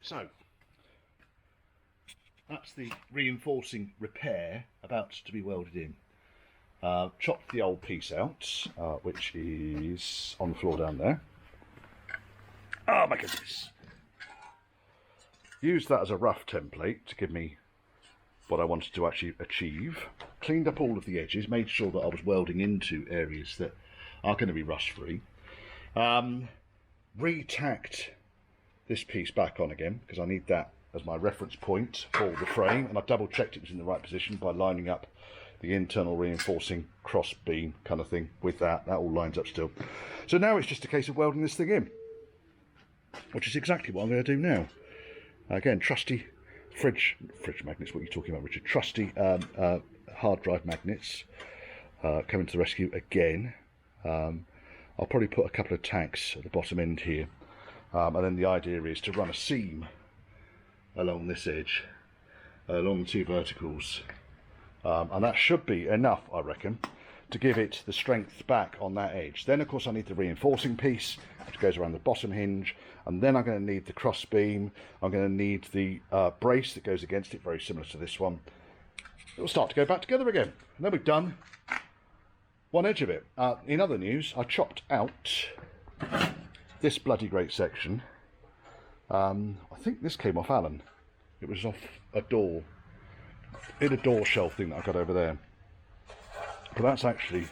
So that's the reinforcing repair about to be welded in. Chopped the old piece out, which is on the floor down there. Oh my goodness. Used that as a rough template to give me what I wanted to actually achieve. Cleaned up all of the edges, made sure that I was welding into areas that are going to be rust free. Re-tacked this piece back on again because I need that as my reference point for the frame, and I double checked it was in the right position by lining up the internal reinforcing cross beam kind of thing with that. That all lines up still. So now it's just a case of welding this thing in, which is exactly what I'm going to do now. Again, trusty fridge magnets. What are you talking about, Richard? Trusty hard drive magnets coming to the rescue again. I'll probably put a couple of tacks at the bottom end here, and then the idea is to run a seam along this edge, along the two verticals, and that should be enough, I reckon, to give it the strength back on that edge. Then of course I need the reinforcing piece which goes around the bottom hinge, and then I'm going to need the cross beam. I'm going to need the brace that goes against it, very similar to this one. It will start to go back together again, and then we've done one edge of it. In other news, I chopped out this bloody great section. I think this came off Allen. It was off a door, in a door shelf thing that I got over there. But that's actually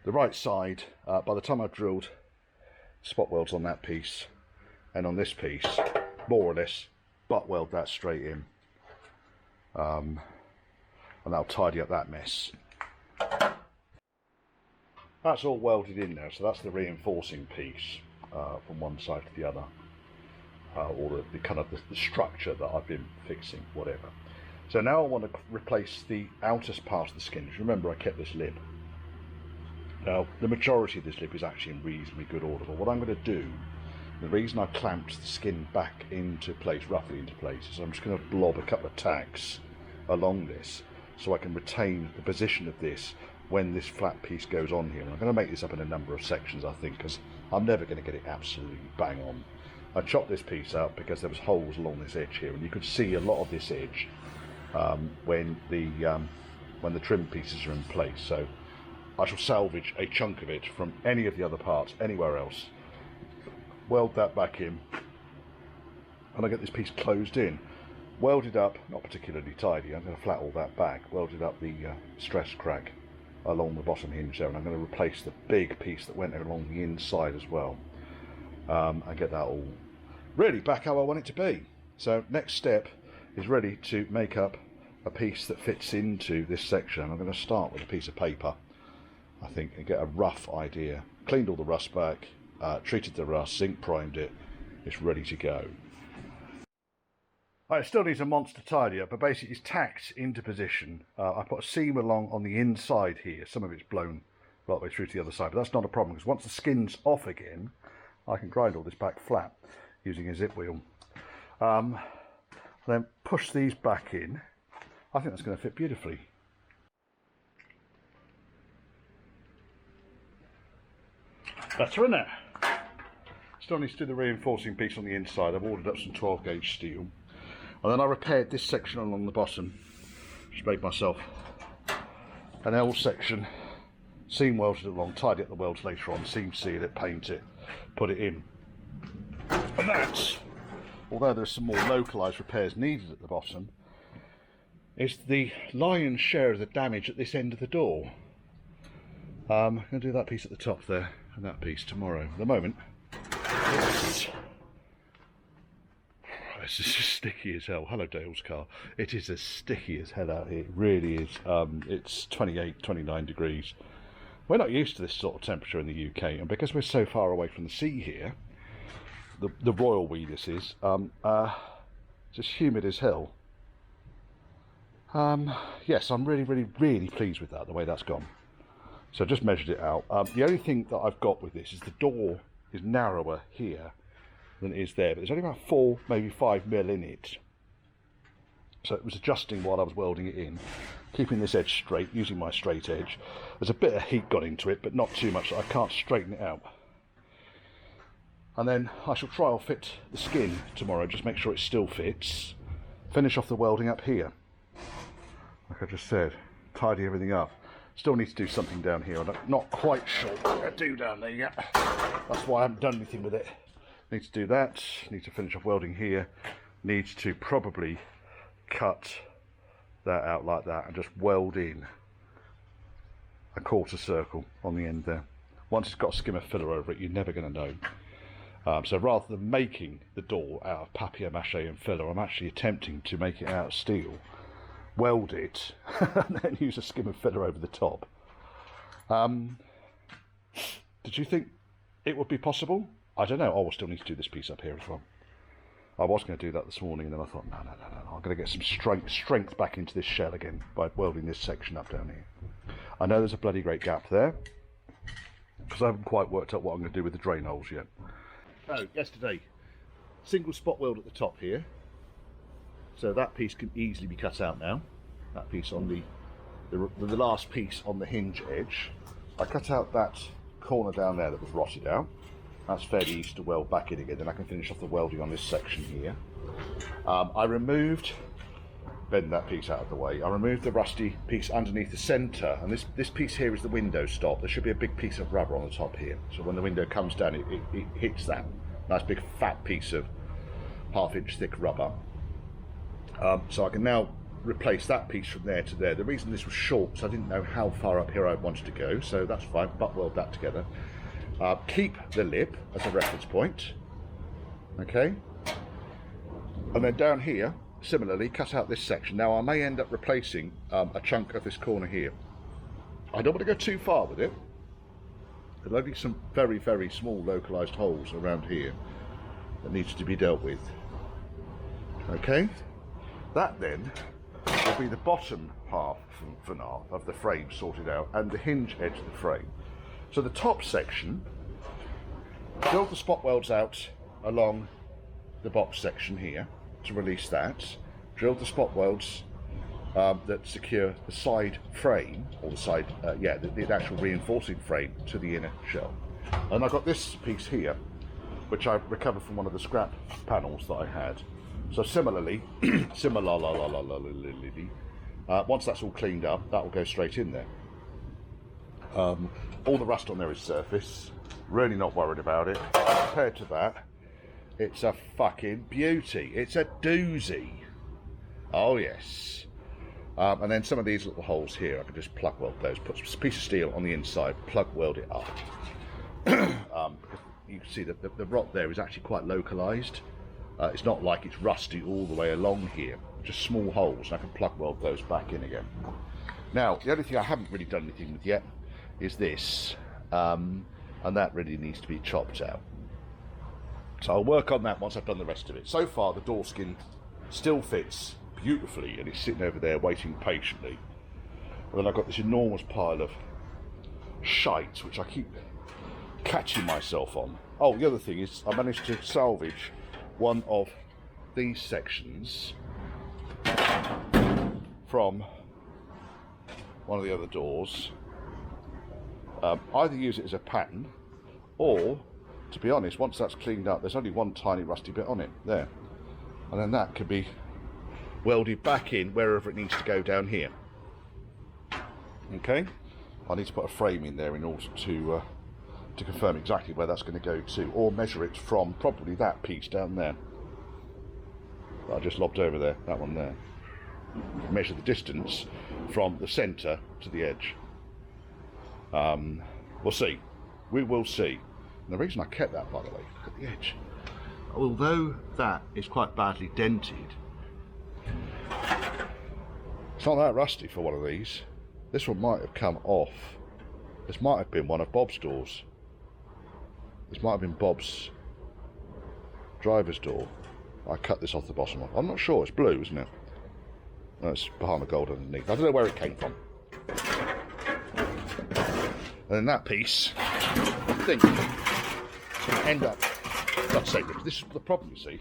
the right side. By the time I've drilled spot welds on that piece and on this piece, more or less butt weld that straight in, and that'll tidy up that mess. That's all welded in now, so that's the reinforcing piece from one side to the other, or the kind of the structure that I've been fixing, whatever. So now I want to replace the outer part of the skin. Remember, I kept this lip. Now, the majority of this lip is actually in reasonably good order, but what I'm going to do, the reason I clamped the skin back into place, roughly into place, is I'm just going to blob a couple of tacks along this so I can retain the position of this when this flat piece goes on here. And I'm going to make this up in a number of sections, I think, because I'm never going to get it absolutely bang on. I chopped this piece out because there was holes along this edge here, and you could see a lot of this edge when the trim pieces are in place. So I shall salvage a chunk of it from any of the other parts anywhere else, weld that back in, and I get this piece closed in, welded up, not particularly tidy. I'm going to flat all that back, welded up the stress crack along the bottom hinge there, and I'm going to replace the big piece that went along the inside as well, and get that all really back how I want it to be. So next step is ready to make up a piece that fits into this section. I'm going to start with a piece of paper, I think, and get a rough idea. Cleaned all the rust back, treated the rust, zinc primed it. It's ready to go. It still needs a monster tidy up, but basically it's tacked into position. I put a seam along on the inside here. Some of it's blown right the way through to the other side, but that's not a problem, because once the skin's off again, I can grind all this back flat using a zip wheel. Then push these back in. I think that's going to fit beautifully. Better, isn't it? Still needs to do the reinforcing piece on the inside. I've ordered up some 12 gauge steel. And then I repaired this section along the bottom. Just made myself an L section, seam welded along, tidy up the welds later on, seam seal it, paint it, put it in. And that's, although there's some more localised repairs needed at the bottom, is the lion's share of the damage at this end of the door. I'm going to do that piece at the top there and that piece tomorrow. At the moment, it's just sticky as hell. Hello, Dale's car. It is as sticky as hell out here. It really is. It's 28, 29 degrees. We're not used to this sort of temperature in the UK, and because we're so far away from the sea here, the royal we this is, it's just humid as hell. Yes, I'm really pleased with that, the way that's gone. So I just measured it out. The only thing that I've got with this is the door is narrower here than it is there, but there's only about 4, maybe 5 mil in it. So it was adjusting while I was welding it in, keeping this edge straight, using my straight edge. There's a bit of heat got into it, but not too much, so I can't straighten it out. And then I shall try or fit the skin tomorrow, just make sure it still fits. Finish off the welding up here. Like I just said, tidy everything up. Still need to do something down here. I'm not quite sure what I'm going to do down there yet. That's why I haven't done anything with it. Need to do that. Need to finish off welding here. Need to probably cut that out like that and just weld in a quarter circle on the end there. Once it's got a skim of filler over it, you're never going to know. So rather than making the door out of papier-mâché and filler, I'm actually attempting to make it out of steel, weld it, and then use a skim of filler over the top. Did you think it would be possible? I don't know. I will still need to do this piece up here as well. I was going to do that this morning, and then I thought, no. I'm going to get some strength back into this shell again by welding this section up down here. I know there's a bloody great gap there, because I haven't quite worked out what I'm going to do with the drain holes yet. Oh, yesterday, single spot weld at the top here. So that piece can easily be cut out now. That piece on the last piece on the hinge edge. I cut out that corner down there that was rotted out. That's fairly easy to weld back in again. Then I can finish off the welding on this section here. I removed, bend that piece out of the way. I removed the rusty piece underneath the centre, and this piece here is the window stop. There should be a big piece of rubber on the top here. So when the window comes down, it hits that nice big fat piece of 1/2 inch thick rubber. So I can now replace that piece from there to there. The reason this was short is I didn't know how far up here I wanted to go, so that's fine, butt weld that together. Keep the lip as a reference point, okay? And then down here, similarly, cut out this section. Now I may end up replacing a chunk of this corner here. I don't want to go too far with it. There'll only be some very, very small localised holes around here that needs to be dealt with. Okay? That then will be the bottom half of the frame sorted out, and the hinge edge of the frame. So the top section, drill the spot welds out along the box section here to release that. Drill the spot welds that secure the side frame, or the side, the actual reinforcing frame to the inner shell. And I've got this piece here, which I recovered from one of the scrap panels that I had. So similarly, once that's all cleaned up, that will go straight in there. All the rust on there is surface, really not worried about it. Compared to that, it's a fucking beauty. It's a doozy. Oh yes. And then some of these little holes here, I can just plug weld those, put a piece of steel on the inside, plug weld it up. Because you can see that the rot there is actually quite localised. It's not like it's rusty all the way along here, just small holes, and I can plug weld those back in again. Now, the only thing I haven't really done anything with yet is this, and that really needs to be chopped out. So I'll work on that once I've done the rest of it. So far, the door skin still fits beautifully, and it's sitting over there waiting patiently. And then I've got this enormous pile of shite, which I keep catching myself on. Oh, the other thing is I managed to salvage one of these sections from one of the other doors. Either use it as a pattern, or, to be honest, once that's cleaned up, there's only one tiny rusty bit on it there, and then that could be welded back in wherever it needs to go down here. Okay, I need to put a frame in there in order to confirm exactly where that's going to go to, or measure it from probably that piece down there that I just lobbed over there, that one there. Measure the distance from the centre to the edge. We'll see. We will see. And the reason I kept that, by the way, look at the edge. Although that is quite badly dented, it's not that rusty for one of these. This one might have come off. This might have been one of Bob's doors. This might have been Bob's driver's door. I cut this off the bottom of. I'm not sure. It's blue, isn't it? No, it's Bahama gold underneath. I don't know where it came from. And then that piece, I think, will end up. Let's say this is the problem. You see,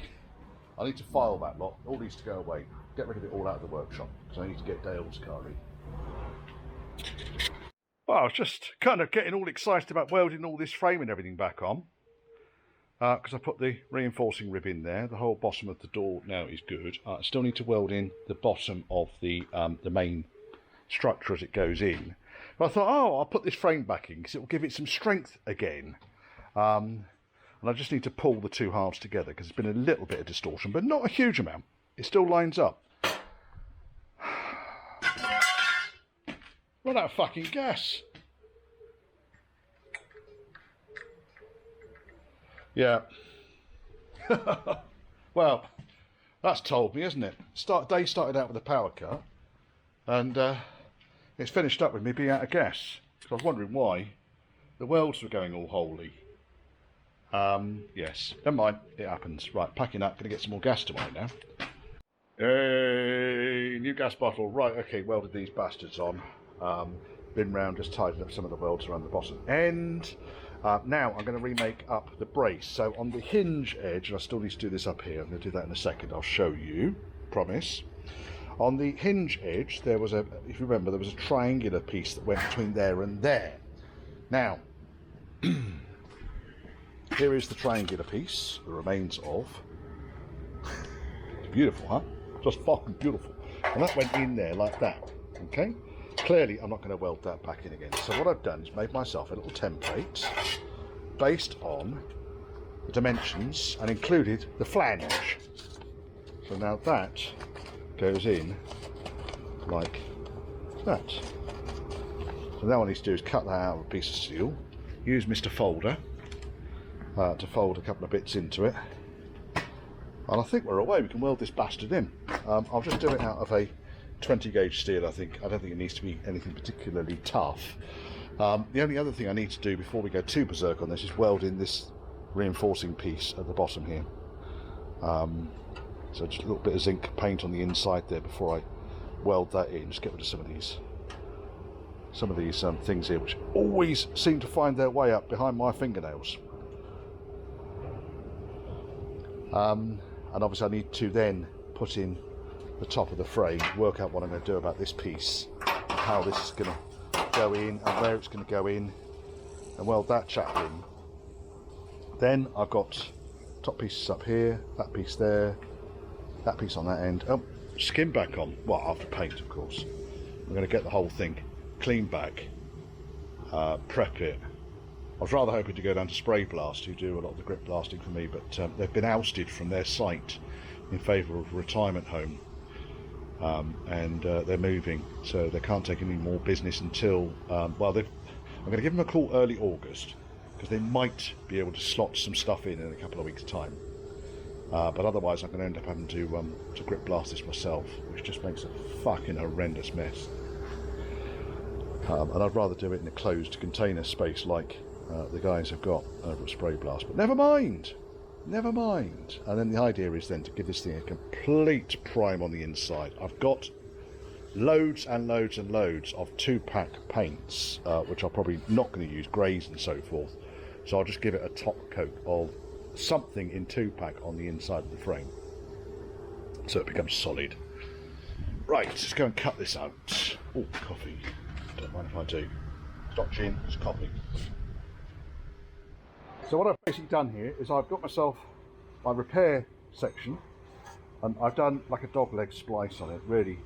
I need to file that lot. It all needs to go away. Get rid of it all out of the workshop because I need to get Dale's car in. Well, I was just kind of getting all excited about welding all this frame and everything back on. because I put the reinforcing rib in there. The whole bottom of the door now is good. I still need to weld in the bottom of the main structure as it goes in. But I thought, oh, I'll put this frame back in because it will give it some strength again. And I just need to pull the two halves together because there's been a little bit of distortion, but not a huge amount. It still lines up. Run out of fucking gas. Yeah. Well, that's told me, isn't it? Day started out with a power cut, and it's finished up with me being out of gas. So I was wondering why the welds were going all holy. Yes, never mind, it happens. Right, packing up, gonna get some more gas away now. Hey, new gas bottle. Right, okay, welded these bastards on. Been round, just tidied up some of the welds around the bottom end. Now I'm going to remake up the brace. So on the hinge edge, and I still need to do this up here, I'm going to do that in a second, I'll show you, promise. On the hinge edge, there was a, if you remember, there was a triangular piece that went between there and there. Now, here is the triangular piece, the remains of. It's beautiful, huh? Just fucking beautiful. And that went in there like that, okay? Clearly, I'm not going to weld that back in again. So what I've done is made myself a little template based on the dimensions and included the flange. So now that goes in like that. So now what I need to do is cut that out of a piece of steel, use Mr. Folder to fold a couple of bits into it, and I think we're away. We can weld this bastard in. I'll just do it out of a 20 gauge steel. I don't think it needs to be anything particularly tough. The only other thing I need to do before we go too berserk on this is weld in this reinforcing piece at the bottom here. So just a little bit of zinc paint on the inside there before I weld that in. Just get rid of some of these things here which always seem to find their way up behind my fingernails. And obviously I need to then put in the top of the frame, work out what I'm going to do about this piece, how this is going to go in and where it's going to go in, and weld that chap in. Then I've got top pieces up here, that piece there, that piece on that end. Oh, skin back on, well, after paint of course. I'm going to get the whole thing clean back, prep it. I was rather hoping to go down to Spray Blast, who do a lot of the grip blasting for me, but they've been ousted from their site in favour of a retirement home. And they're moving, so they can't take any more business until, well, I'm going to give them a call early August, because they might be able to slot some stuff in a couple of weeks' time. But otherwise I'm going to end up having to grip blast this myself, which just makes a fucking horrendous mess. And I'd rather do it in a closed container space like the guys have got over at Spray Blast, but never mind. Never mind. And then the idea is then to give this thing a complete prime on the inside. I've got loads and loads and loads of 2-pack paints, which I'm probably not going to use, greys and so forth. So I'll just give it a top coat of something in 2-pack on the inside of the frame, so it becomes solid. Right, let's go and cut this out. Oh, coffee. Don't mind if I do. Stop gin, it's coffee. So what I've basically done here is I've got myself my repair section, and I've done like a dog leg splice on it, really,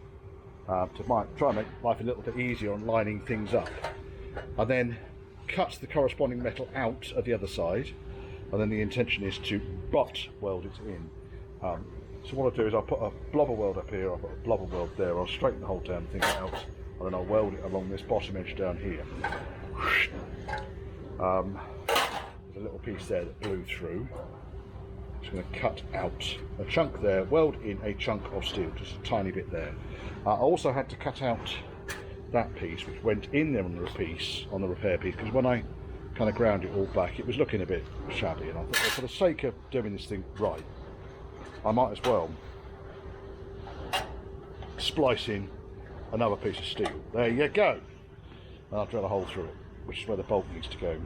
to try and make life a little bit easier on lining things up. I then cut the corresponding metal out of the other side, and then the intention is to butt weld it in. So what I'll do is I'll put a blobber weld up here, I'll put a blobber weld there, I'll straighten the whole damn thing out, and then I'll weld it along this bottom edge down here. A little piece there that blew through. Just going to cut out a chunk there, weld in a chunk of steel, just a tiny bit there. I also had to cut out that piece which went in there on the repair piece, because when I kind of ground it all back it was looking a bit shabby, and I thought, well, for the sake of doing this thing right, I might as well splice in another piece of steel. There you go. And I'll drill a hole through it, which is where the bolt needs to go.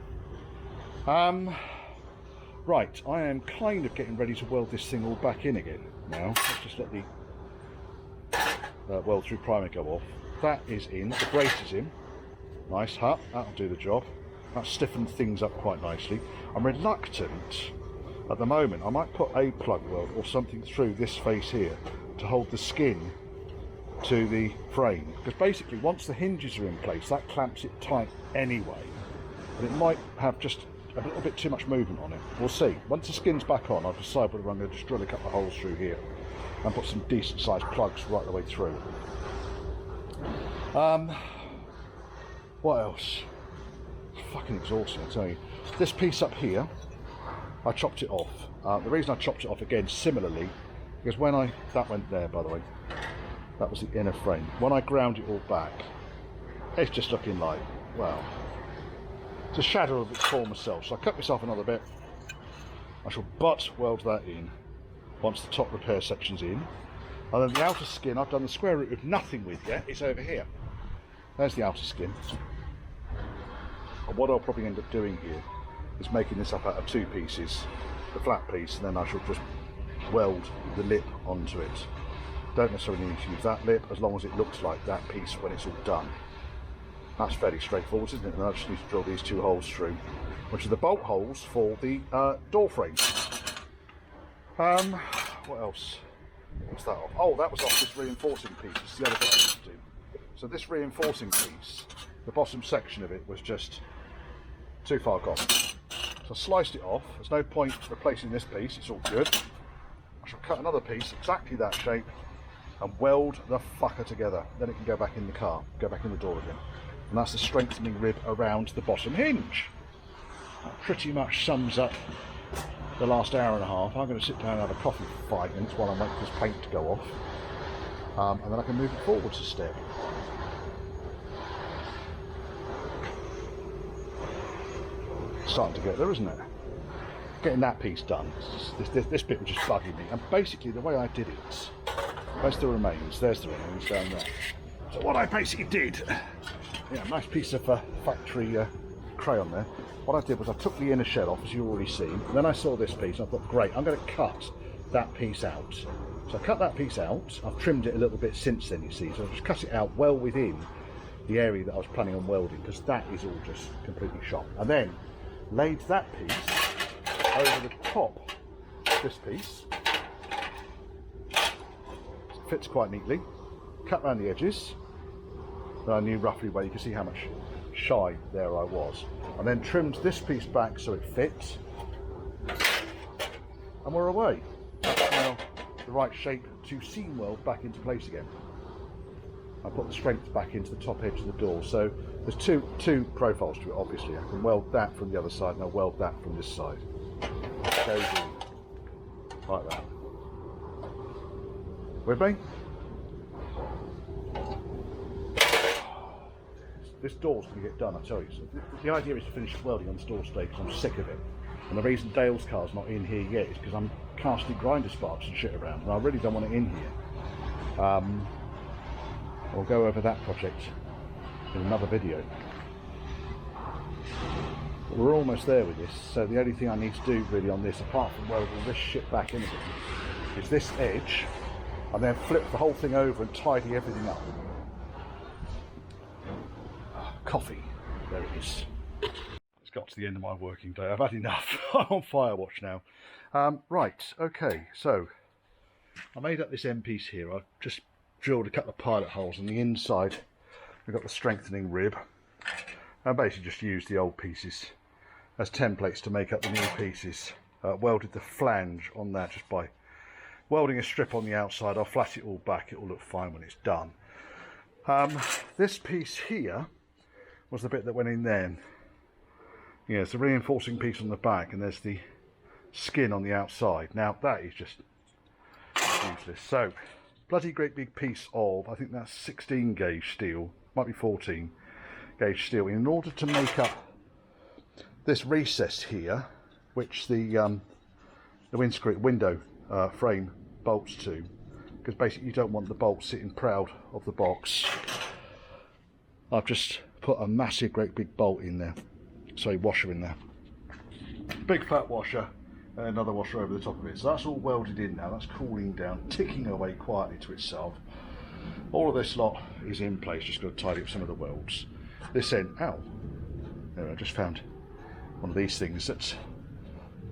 Right, I am kind of getting ready to weld this thing all back in again now. Let's just let the weld through primer go off. That is in, the brace is in. Nice, that'll do the job. That stiffened things up quite nicely. I'm reluctant At the moment I might put a plug weld or something through this face here to hold the skin to the frame, because basically once the hinges are in place that clamps it tight anyway, and it might have just a little bit too much movement on it. We'll see. Once the skin's back on I'll decide whether I'm going to just drill a couple of holes through here and put some decent sized plugs right the way through. What else? It's fucking exhausting, I tell you. This piece up here, I chopped it off. The reason I chopped it off again similarly, because when that went there by the way, that was the inner frame. When I ground it all back, it's just looking like, well, it's a shadow of its former self. So I cut myself another bit. I shall butt weld that in once the top repair section's in. And then the outer skin I've done the square root of nothing with yet. It's over here. There's the outer skin. And what I'll probably end up doing here is making this up out of two pieces. The flat piece, and then I shall just weld the lip onto it. Don't necessarily need to use that lip as long as it looks like that piece when it's all done. That's fairly straightforward, isn't it? And I just need to drill these two holes through, which are the bolt holes for the door frame. What else? What's that off? Oh, that was off this reinforcing piece. This is the other thing I need to do. So this reinforcing piece, the bottom section of it was just too far gone. So I sliced it off. There's no point replacing this piece. It's all good. I shall cut another piece exactly that shape and weld the fucker together. Then it can go back in the car, go back in the door again. And that's the strengthening rib around the bottom hinge. That pretty much sums up the last hour and a half. I'm going to sit down and have a coffee for 5 minutes while I wait for this paint to go off. And then I can move it forwards a step. Starting to get there, isn't it? Getting that piece done. This bit was just bugging me. And basically the way I did it, there's the remains down there. So what I basically did, yeah, nice piece of factory crayon there. What I did was I took the inner shell off, as you've already seen, and then I saw this piece and I thought, great, I'm going to cut that piece out. So I cut that piece out. I've trimmed it a little bit since then, you see, so I just cut it out well within the area that I was planning on welding, because that is all just completely shot. And then laid that piece over the top of this piece. It fits quite neatly. Cut around the edges. Then I knew roughly where, you can see how much shy there I was. And then trimmed this piece back so it fits. And we're away. That's now the right shape to seam weld back into place again. I put the strength back into the top edge of the door. So there's two profiles to it, obviously. I can weld that from the other side and I'll weld that from this side. It goes in like that. With me? This door's going to get done, I tell you. So the idea is to finish welding on this door today because I'm sick of it. And the reason Dale's car's not in here yet is because I'm casting grinder sparks and shit around, and I really don't want it in here. I'll go over that project in another video. But we're almost there with this, so the only thing I need to do really on this, apart from welding this shit back in again, is this edge, and then flip the whole thing over and tidy everything up. Coffee, there it is. It's got to the end of my working day. I've had enough. I'm on Firewatch now. Right, okay, so I made up this end piece here. I've just drilled a couple of pilot holes on the inside. We've got the strengthening rib. I basically just used the old pieces as templates to make up the new pieces. Welded the flange on that just by welding a strip on the outside. I'll flash it all back. It will look fine when it's done. This piece here was the bit that went in then. Yeah, it's the reinforcing piece on the back, and there's the skin on the outside. Now that is just useless. So bloody great big piece of, I think that's 16 gauge steel, might be 14 gauge steel, in order to make up this recess here, which the window frame bolts to, because basically you don't want the bolt sitting proud of the box. I've just put a massive great big bolt in there, sorry, washer in there, big fat washer, and another washer over the top of it. So that's all welded in now. That's cooling down, ticking away quietly to itself. All of this lot is in place. Just got to tidy up some of the welds. This end, ow, there, I just found one of these things that's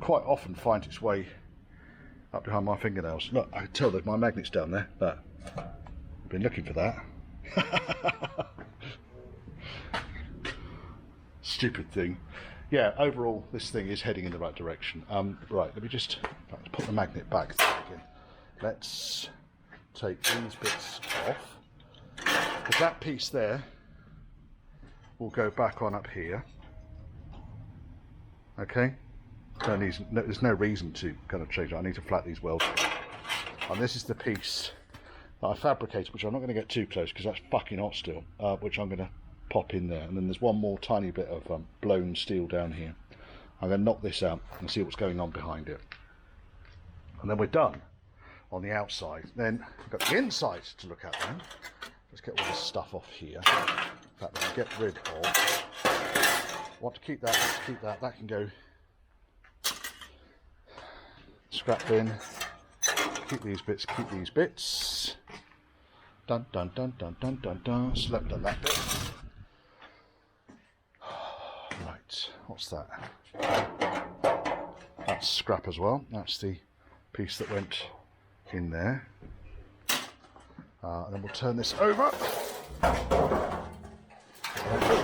quite often finds its way up behind my fingernails. Look, I can tell that my magnet's down there, but I've been looking for that. Stupid thing. Yeah, overall this thing is heading in the right direction. Right, let me just put the magnet back again. Let's take these bits off. Because that piece there will go back on up here. Okay, there's no reason to kind of change it. I need to flat these welds. And this is the piece that I fabricated, which I'm not going to get too close because that's fucking hot still, which I'm going to pop in there. And then there's one more tiny bit of blown steel down here. I'm going to knock this out and see what's going on behind it. And then we're done on the outside. Then we've got the inside to look at then. Let's get all this stuff off here. In fact, we'll get rid of. Want to keep that, want to keep that. That can go scrap bin. Keep these bits, keep these bits. Dun dun dun dun dun dun dun. Slept on that bit. Right, what's that? That's scrap as well. That's the piece that went in there. And then we'll turn this over.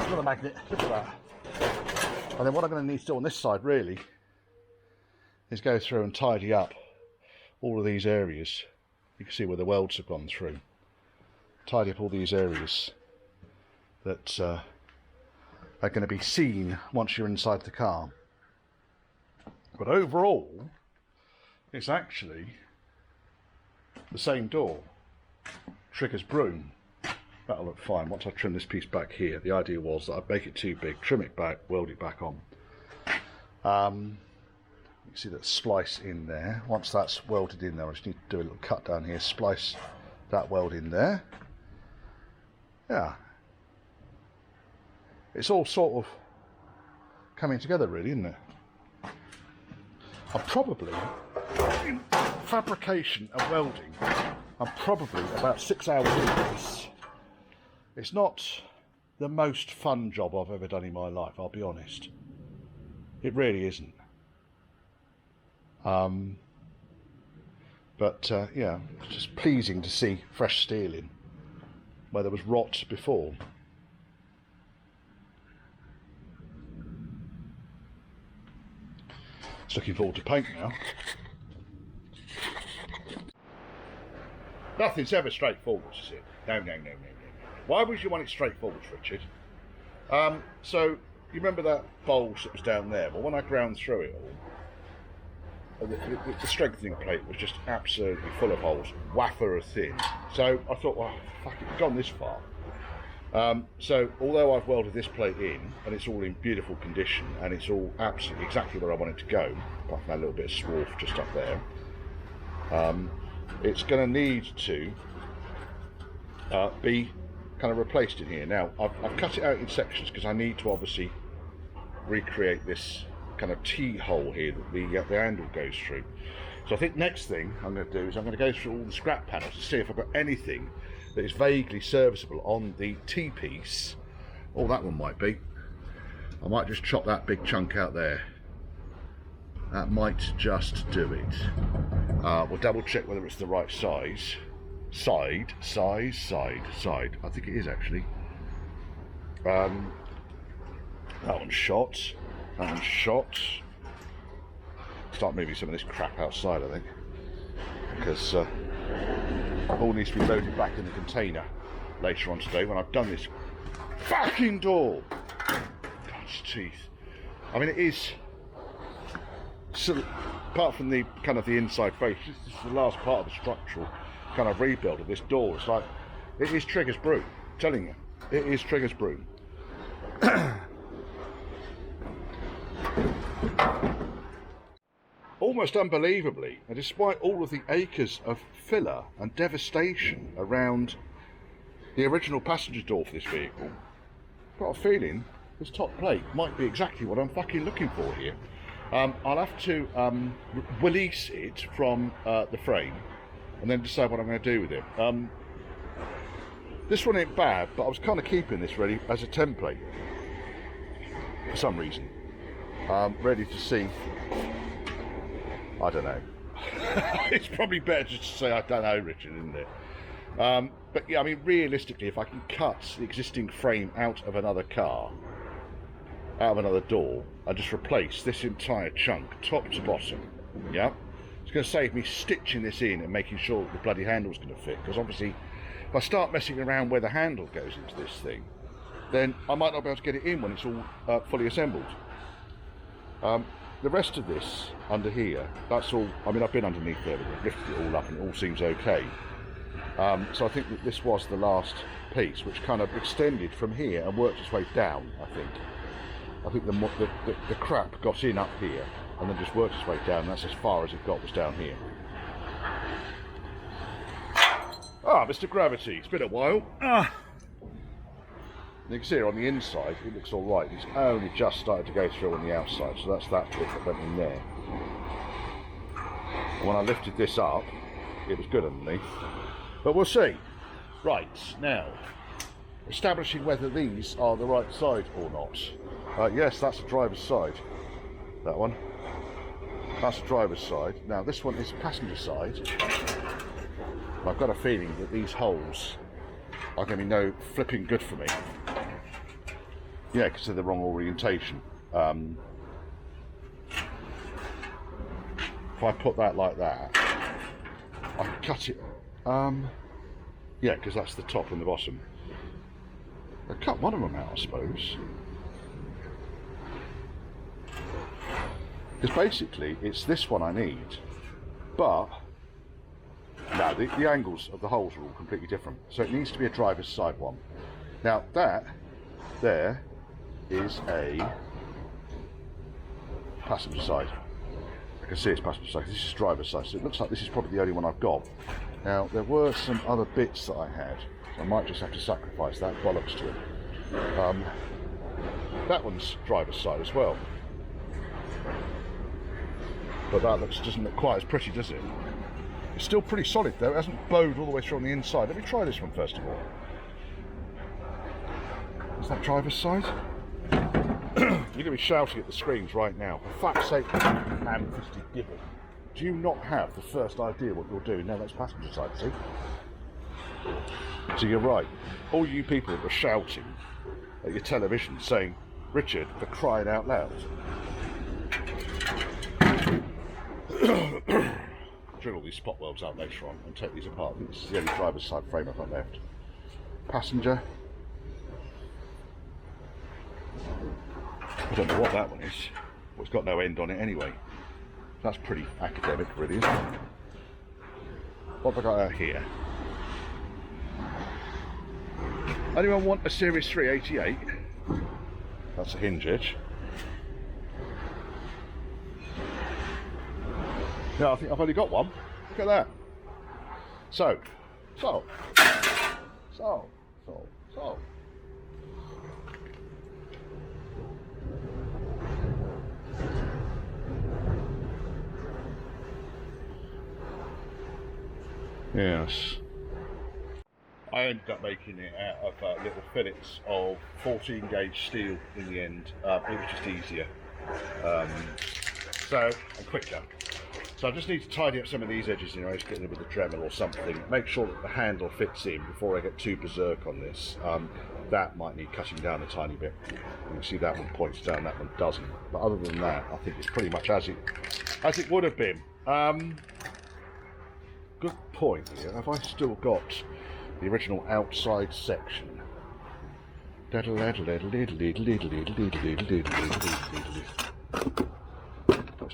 Another magnet, look at that. And then what I'm going to need to do on this side really is go through and tidy up all of these areas. You can see where the welds have gone through. Tidy up all these areas that are going to be seen once you're inside the car. But overall, it's actually the same door. Trigger's broom. That'll look fine once I trim this piece back here. The idea was that I'd make it too big, trim it back, weld it back on. You can see that splice in there. Once that's welded in there, I just need to do a little cut down here, splice that weld in there. Yeah. It's all sort of coming together really, isn't it? I'm probably, in fabrication and welding, I'm probably about 6 hours into this. It's not the most fun job I've ever done in my life, I'll be honest. It really isn't. Yeah, it's just pleasing to see fresh steel in where there was rot before. Just looking forward to paint now. Nothing's ever straightforward, is it? No. Why would you want it straightforward, Richard? So, you remember that bulge that was down there? Well, when I ground through it all, the strengthening plate was just absolutely full of holes, wafer thin. So I thought, well, fuck it, we've gone this far. So, although I've welded this plate in, and it's all in beautiful condition, and it's all absolutely exactly where I want it to go, apart from that little bit of swarf just up there, it's going to need to be kind of replaced in here. Now I've cut it out in sections because I need to obviously recreate this kind of T-hole here that the handle goes through. So I think next thing I'm going to do is I'm going to go through all the scrap panels to see if I've got anything that is vaguely serviceable on the T-piece. Oh, that one might be. I might just chop that big chunk out there. That might just do it. We'll double check whether it's the right size. Side. I think it is actually. That one's shot. That one's shot. Start moving some of this crap outside, I think, because all needs to be loaded back in the container later on today when I've done this fucking door. God's teeth. I mean, it is. So, apart from the kind of the inside face, this is the last part of the structural kind of rebuild of this door. It's like, it is Trigger's broom. I'm telling you, it is Trigger's broom. Almost unbelievably, and despite all of the acres of filler and devastation around the original passenger door for this vehicle, I've got a feeling this top plate might be exactly what I'm fucking looking for here. I'll have to release it from the frame and then decide what I'm going to do with it. This one ain't bad, but I was kind of keeping this ready as a template for some reason. Ready to see I don't know. It's probably better just to say I don't know, Richard, isn't it? But yeah, I mean, realistically, if I can cut the existing frame out of another car, out of another door, and just replace this entire chunk, top to bottom, yeah, it's going to save me stitching this in and making sure that the bloody handle's going to fit. Because obviously, if I start messing around where the handle goes into this thing, then I might not be able to get it in when it's all fully assembled. The rest of this under here, that's all. I mean, I've been underneath there, but I've lifted it all up, and it all seems okay. So I think that this was the last piece, which kind of extended from here and worked its way down. I think the crap got in up here and then just worked its way down. And that's as far as it got, was down here. Ah, Mr. Gravity, it's been a while. You can see here on the inside, it looks all right. It's only just started to go through on the outside, so that's that bit that went in there. And when I lifted this up, it was good underneath. But we'll see. Right, now, establishing whether these are the right side or not. Yes, that's the driver's side. That one. That's the driver's side. Now, this one is passenger side. I've got a feeling that these holes are going to be no flipping good for me. Yeah, because they're the wrong orientation. If I put that like that, I can cut it. Yeah, because that's the top and the bottom. I'll cut one of them out, I suppose. Because basically, it's this one I need. But no, the angles of the holes are all completely different. So it needs to be a driver's side one. Now that there is a passenger side. I can see it's passenger side. This is driver's side, so it looks like this is probably the only one I've got. Now there were some other bits that I had, so I might just have to sacrifice that bollocks to it. That one's driver's side as well, but that doesn't look quite as pretty, does it? It's still pretty solid though. It hasn't bowed all the way through on the inside. Let me try this one first of all. Is that driver's side? You're going to be shouting at the screens right now. For fuck's sake, ham-fisted gibble. Do you not have the first idea what you're doing? No, that's passenger side, see? So you're right. All you people that are shouting at your television saying, Richard, for crying out loud. Drill all these spot welds out later on and take these apart. I think this is the only driver's side frame I've got left. Passenger. I don't know what that one is. Well, it's got no end on it anyway. That's pretty academic, really, isn't it? What have I got out here? Anyone want a Series 388? That's a hinge edge. No, I think I've only got one. Look at that. So. Yes. I ended up making it out of little fillets of 14 gauge steel in the end. It was just easier. And quicker. So I just need to tidy up some of these edges, just get in with a Dremel or something. Make sure that the handle fits in before I get too berserk on this. That might need cutting down a tiny bit. You can see that one points down, that one doesn't. But other than that, I think it's pretty much as it would have been. Good point here. Have I still got the original outside section? It's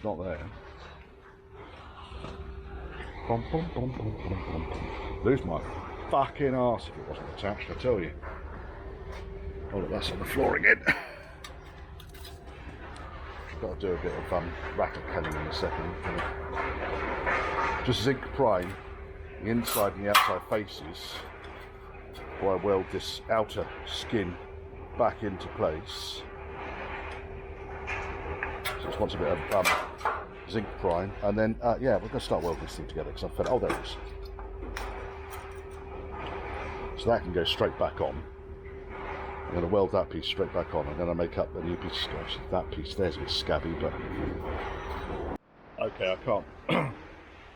not there. Lose my fucking arse if it wasn't attached, I tell you. Oh look, that's on the floor again. Got to do a bit of rattle canning in a second. Just zinc prime the inside and the outside faces while I weld this outer skin back into place. So just wants a bit of zinc prime, and then yeah, we're going to start welding this thing together because I've fed. Oh, there it is. So that can go straight back on. I'm going to weld that piece straight back on, and then I make up the new piece. Gosh, that piece there's a bit scabby, but Okay, I can't.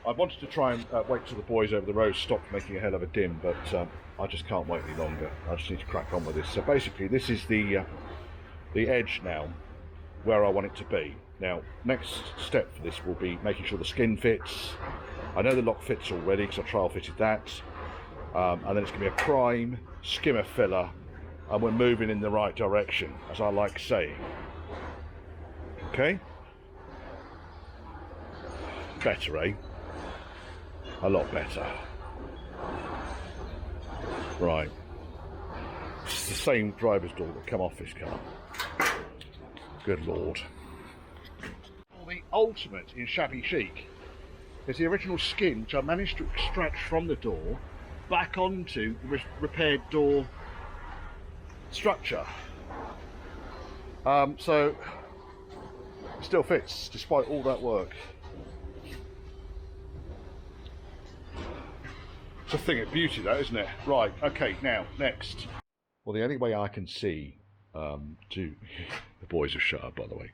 I wanted to try and wait till the boys over the road stopped making a hell of a din, but I just can't wait any longer. I just need to crack on with this. So basically, this is the edge now, where I want it to be. Now, next step for this will be making sure the skin fits. I know the lock fits already because I trial fitted that. And then it's going to be a prime, skimmer filler, and we're moving in the right direction, as I like saying. Okay? Better, eh? A lot better. Right. It's the same driver's door that come off this car. Good lord. Well, the ultimate in shabby chic is the original skin, which I managed to extract from the door back onto the repaired door structure. So it still fits despite all that work. It's a thing of beauty, though, isn't it? Right, okay, now, next. Well, the only way I can see the boys have shut up, by the way,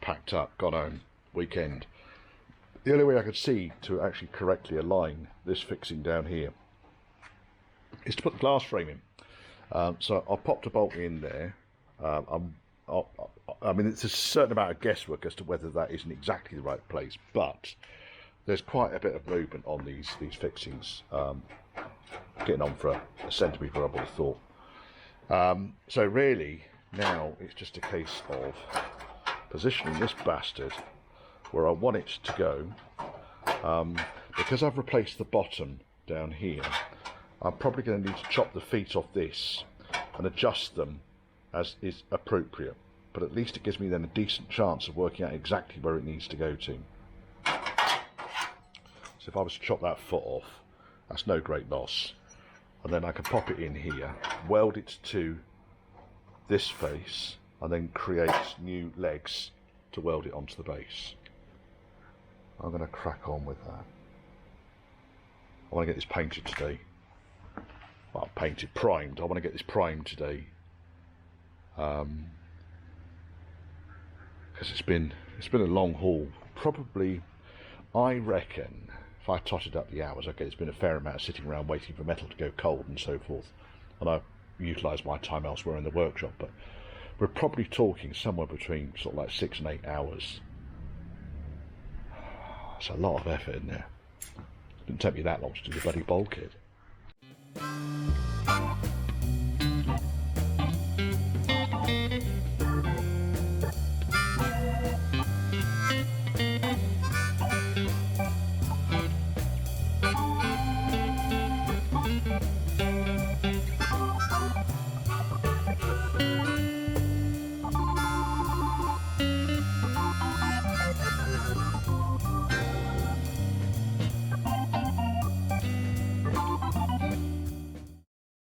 packed up, gone home, weekend. The only way I could see to actually correctly align this fixing down here is to put the glass frame in. So I popped a bolt in there. I mean, it's a certain amount of guesswork as to whether that isn't exactly the right place, but there's quite a bit of movement on these fixings, getting on for a centimetre, I would have thought. So really, now it's just a case of positioning this bastard where I want it to go. Because I've replaced the bottom down here, I'm probably going to need to chop the feet off this and adjust them as is appropriate. But at least it gives me then a decent chance of working out exactly where it needs to go to. So if I was to chop that foot off, that's no great loss. And then I can pop it in here, weld it to this face, and then create new legs to weld it onto the base. I'm going to crack on with that. I want to get this painted today. Well, painted, primed. I want to get this primed today. Because it's been a long haul. Probably, I reckon, if I totted up the hours, okay, it's been a fair amount of sitting around waiting for metal to go cold and so forth. And I've utilised my time elsewhere in the workshop, but we're probably talking somewhere between sort of like 6 and 8 hours. It's a lot of effort in there. It didn't take me that long to do the bloody bulkhead.